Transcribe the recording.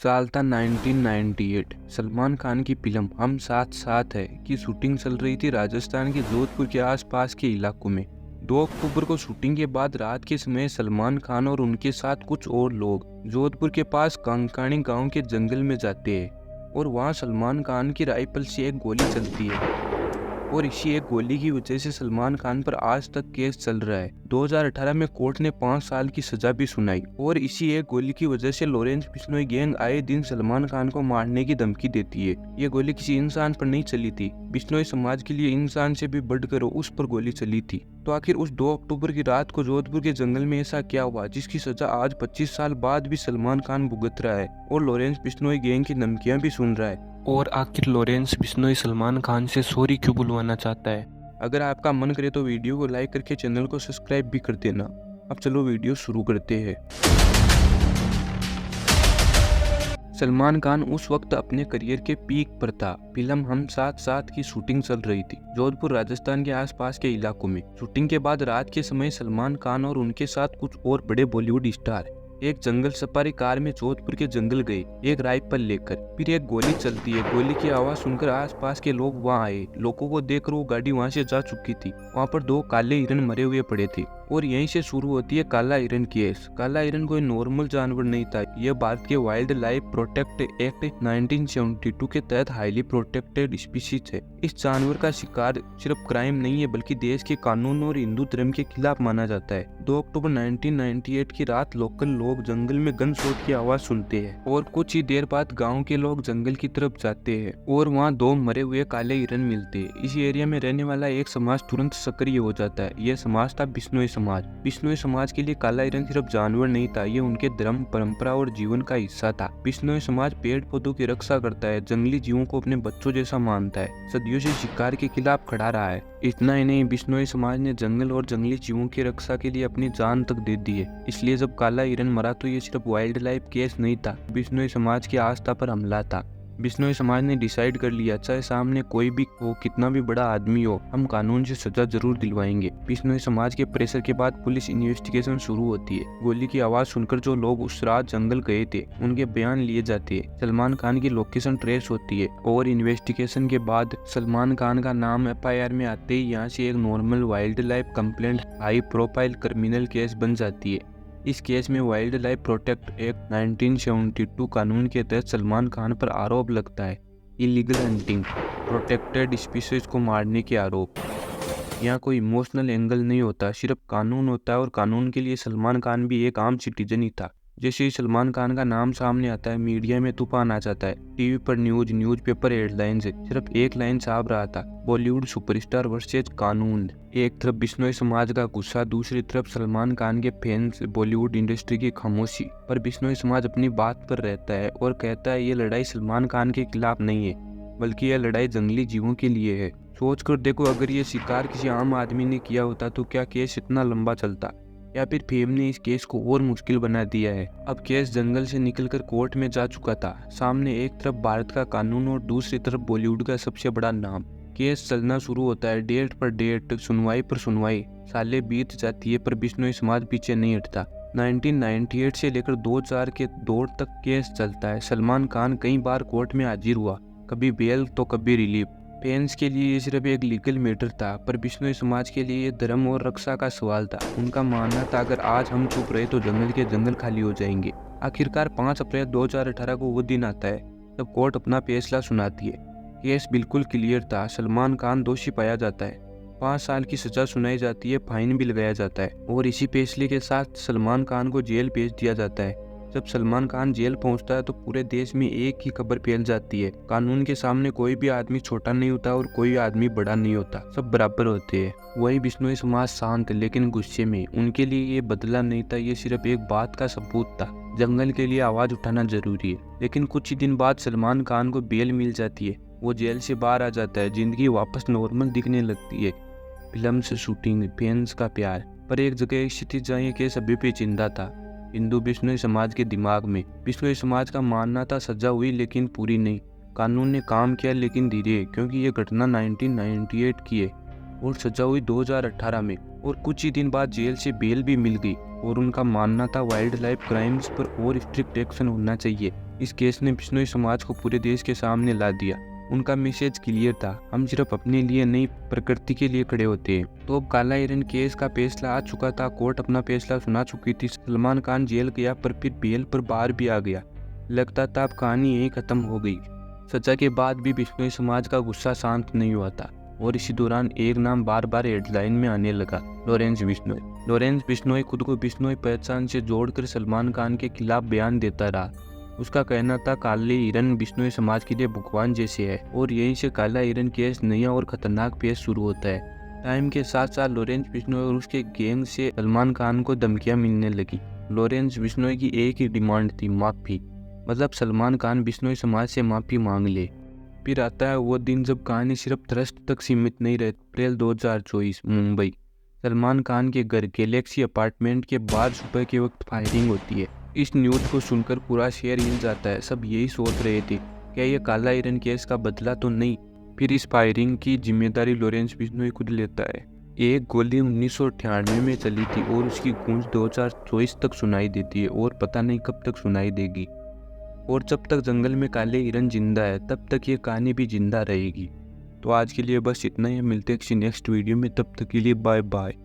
साल था 1998। सलमान खान की फिल्म हम साथ साथ है की शूटिंग चल रही थी राजस्थान के जोधपुर के आसपास के इलाकों में। 2 अक्टूबर को शूटिंग के बाद रात के समय सलमान खान और उनके साथ कुछ और लोग जोधपुर के पास कंकाणी गांव के जंगल में जाते हैं और वहां सलमान खान की राइफल से एक गोली चलती है और इसी एक गोली की वजह से सलमान खान पर आज तक केस चल रहा है। 2018 में कोर्ट ने 5 साल की सजा भी सुनाई और इसी एक गोली की वजह से लॉरेंस बिश्नोई गैंग आए दिन सलमान खान को मारने की धमकी देती है। ये गोली किसी इंसान पर नहीं चली थी, बिश्नोई समाज के लिए इंसान से भी बढ़कर उस पर गोली चली थी। तो आखिर उस 2 अक्टूबर की रात को जोधपुर के जंगल में ऐसा क्या हुआ जिसकी सजा आज 25 साल बाद भी सलमान खान भुगत रहा है और लॉरेंस बिश्नोई गैंग की धमकियां भी सुन रहा है। और आखिर लॉरेंस बिश्नोई सलमान खान से सॉरी क्यों बुलवाना चाहता है? अगर आपका मन करे तो वीडियो को लाइक करके चैनल को सब्सक्राइब भी कर देना। अब चलो वीडियो शुरू करते हैं। सलमान खान उस वक्त अपने करियर के पीक पर था। फिल्म हम साथ साथ की शूटिंग चल रही थी जोधपुर राजस्थान के आसपास के इलाकों में। शूटिंग के बाद रात के समय सलमान खान और उनके साथ कुछ और बड़े बॉलीवुड स्टार एक जंगल सफारी कार में जोधपुर के जंगल गए, एक राइफल लेकर। फिर एक गोली चलती है। गोली की आवाज सुनकर आसपास के लोग वहां आए। लोगों को देखकर वो गाड़ी वहां से जा चुकी थी। वहां पर 2 काले हिरन मरे हुए पड़े थे और यहीं से शुरू होती है काला हिरन केस। काला हिरन कोई नॉर्मल जानवर नहीं था, यह भारत के वाइल्ड लाइफ प्रोटेक्ट एक्ट 1972 के तहत हाईली प्रोटेक्टेड स्पीशीज है। इस जानवर का शिकार सिर्फ क्राइम नहीं है बल्कि देश के कानून और हिंदू धर्म के खिलाफ माना जाता है। 2 अक्टूबर 1998 की रात लोकल लोग जंगल में गन शॉट की आवाज सुनते हैं और कुछ ही देर बाद गांव के लोग जंगल की तरफ जाते हैं और वहां 2 मरे हुए काले हिरन मिलते हैं। इस एरिया में रहने वाला एक समाज तुरंत सक्रिय हो जाता है। यह समाज था बिश्नोई समाज। बिश्नोई समाज के लिए काला हिरन सिर्फ जानवर नहीं था, ये उनके धर्म, परंपरा और जीवन का हिस्सा था। बिश्नोई समाज पेड़ पौधों की रक्षा करता है, जंगली जीवों को अपने बच्चों जैसा मानता है, सदियों से शिकार के खिलाफ खड़ा रहा है। इतना ही नहीं, बिश्नोई समाज ने जंगल और जंगली जीवों की रक्षा के लिए अपनी जान तक दे दी है। इसलिए जब काला हिरन मरा तो ये सिर्फ वाइल्ड लाइफ केस नहीं था, बिश्नोई समाज की आस्था पर हमला था। बिश्नोई समाज ने डिसाइड कर लिया, चाहे सामने कोई भी हो, कितना भी बड़ा आदमी हो, हम कानून से सजा जरूर दिलवाएंगे। बिश्नोई समाज के प्रेशर के बाद पुलिस इन्वेस्टिगेशन शुरू होती है। गोली की आवाज सुनकर जो लोग उस रात जंगल गए थे उनके बयान लिए जाते हैं। सलमान खान की लोकेशन ट्रेस होती है और इन्वेस्टिगेशन के बाद सलमान खान का नाम FIR में आते ही यहाँ से एक normal wild life complaint high profile criminal case बन जाती है। इस केस में वाइल्ड लाइफ प्रोटेक्ट एक्ट 1972 कानून के तहत सलमान खान पर आरोप लगता है इलीगल हंटिंग, प्रोटेक्टेड स्पीशीज को मारने के आरोप। यहाँ कोई इमोशनल एंगल नहीं होता, सिर्फ कानून होता है और कानून के लिए सलमान खान भी एक आम सिटीजन ही था। जैसे ही सलमान खान का नाम सामने आता है मीडिया में तूफान आ जाता है। टीवी पर न्यूज़पेपर हेडलाइन से सिर्फ एक लाइन छाप रहा था, बॉलीवुड सुपरस्टार वर्सेज कानून। एक तरफ बिश्नोई समाज का गुस्सा, दूसरी तरफ सलमान खान के फैंस, बॉलीवुड इंडस्ट्री की खामोशी। पर बिश्नोई समाज अपनी बात पर रहता है और कहता है ये लड़ाई सलमान खान के खिलाफ नहीं है बल्कि यह लड़ाई जंगली जीवों के लिए है। सोच कर देखो, अगर ये शिकार किसी आम आदमी ने किया होता तो क्या केस इतना लंबा चलता, या फिर फेम ने इस केस को और मुश्किल बना दिया है। अब केस जंगल से निकलकर कोर्ट में जा चुका था। सामने एक तरफ भारत का कानून और दूसरी तरफ बॉलीवुड का सबसे बड़ा नाम। केस चलना शुरू होता है, डेट पर डेट, सुनवाई पर सुनवाई। सालें बीत जाती है पर बिश्नोई समाज पीछे नहीं हटता। 1998 से लेकर 2004 के दौर तक केस चलता है। सलमान खान कई बार कोर्ट में हाजिर हुआ, कभी बेल तो कभी रिलीफ। फैंस के लिए ये सिर्फ एक लीगल मैटर था पर बिश्नोई समाज के लिए ये धर्म और रक्षा का सवाल था। उनका मानना था अगर आज हम चुप रहे तो जंगल के जंगल खाली हो जाएंगे। आखिरकार 5 अप्रैल 2018 को वो दिन आता है जब कोर्ट अपना फैसला सुनाती है। केस बिल्कुल क्लियर था, सलमान खान दोषी पाया जाता है, 5 साल की सजा सुनाई जाती है, फाइन भी लगाया जाता है और इसी फैसले के साथ सलमान खान को जेल भेज दिया जाता है। जब सलमान खान जेल पहुंचता है तो पूरे देश में एक ही खबर फैल जाती है, कानून के सामने कोई भी आदमी छोटा नहीं होता और कोई आदमी बड़ा नहीं होता, सब बराबर होते हैं। वही बिश्नोई समाज शांत लेकिन गुस्से में। उनके लिए ये बदला नहीं था, ये सिर्फ एक बात का सबूत था, जंगल के लिए आवाज उठाना जरूरी है। लेकिन कुछ ही दिन बाद सलमान खान को बेल मिल जाती है, वो जेल से बाहर आ जाता है, जिंदगी वापस नॉर्मल दिखने लगती है। फिल्म से शूटिंग, फैंस का प्यार। पर एक जगह स्थिति जहाँ केस अभी भी जिंदा था, हिंदू बिश्नोई समाज के दिमाग में। बिश्नोई समाज का मानना था सजा हुई लेकिन पूरी नहीं। कानून ने काम किया लेकिन धीरे, क्योंकि ये घटना 1998 की है और सजा हुई 2018 में और कुछ ही दिन बाद जेल से बेल भी मिल गई। और उनका मानना था वाइल्ड लाइफ क्राइम्स पर और स्ट्रिक्ट एक्शन होना चाहिए। इस केस ने बिश्नोई समाज को पूरे देश के सामने ला दिया। उनका मैसेज क्लियर था, हम सिर्फ अपने लिए नहीं प्रकृति के लिए खड़े होते हैं। तो अब काला हिरन केस का फैसला आ चुका था, कोर्ट अपना फैसला सुना चुकी थी। सलमान खान जेल गया पर फिर बेल पर बाहर भी आ गया। लगता था अब कहानी यहीं खत्म हो गई। सजा के बाद भी बिश्नोई समाज का गुस्सा शांत नहीं हुआ था और इसी दौरान एक नाम बार बार हेडलाइन में आने लगा, लॉरेंस बिश्नोई। लॉरेंस बिश्नोई खुद को बिश्नोई पहचान से जोड़कर सलमान खान के खिलाफ बयान देता रहा। उसका कहना था काले हिरन बिश्नोई समाज के लिए भगवान जैसे है और यहीं से काला हिरन केस नया और खतरनाक केस शुरू होता है। टाइम के साथ साथ लॉरेंस बिश्नोई और उसके गैंग से सलमान खान को धमकियां मिलने लगी। लॉरेंस बिश्नोई की एक ही डिमांड थी, माफी। मतलब सलमान खान बिश्नोई समाज से माफी मांग ले। फिर आता है वो दिन जब कहानी सिर्फ थ्रस्ट तक सीमित नहीं रहती। अप्रैल 2024 मुंबई। सलमान खान के घर गैलेक्सी अपार्टमेंट के बाद सुबह के वक्त फायरिंग होती है। इस न्यूज़ को सुनकर पूरा शहर हिल जाता है। सब यही सोच रहे थे, क्या ये काला हिरन केस का बदला तो नहीं। फिर इस फायरिंग की जिम्मेदारी लॉरेंस बिश्नोई खुद लेता है। एक गोली 1998 में चली थी और उसकी गूंज 2024 तक सुनाई देती है और पता नहीं कब तक सुनाई देगी। और जब तक जंगल में काले हिरन जिंदा है तब तक ये कहानी भी जिंदा रहेगी। तो आज के लिए बस इतना ही। मिलते हैं किसी नेक्स्ट वीडियो में, तब तक के लिए बाय बाय।